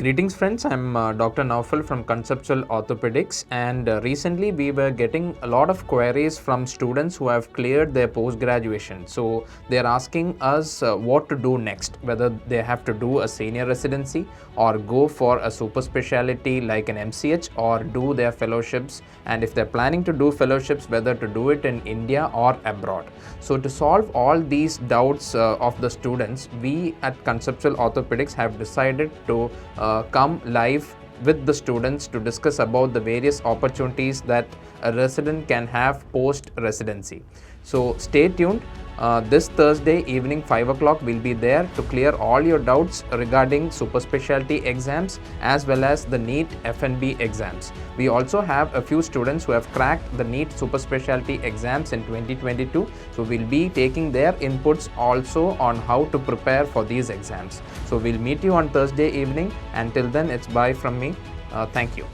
Greetings friends, I'm Dr. Naufal from Conceptual Orthopedics, and recently we were getting a lot of queries from students who have cleared their post-graduation. So they're asking us what to do next, whether they have to do a senior residency or go for a super specialty like an MCH or do their fellowships, and if they're planning to do fellowships, whether to do it in India or abroad. So to solve all these doubts of the students, we at Conceptual Orthopedics have decided to come live with the students to discuss about the various opportunities that a resident can have post residency. So stay tuned. This Thursday evening 5 o'clock we'll be there to clear all your doubts regarding super specialty exams as well as the NEET F&B exams. We also have a few students who have cracked the NEET super specialty exams in 2022. So we'll be taking their inputs also on how to prepare for these exams. So we'll meet you on Thursday evening. Until then, it's bye from me. Thank you.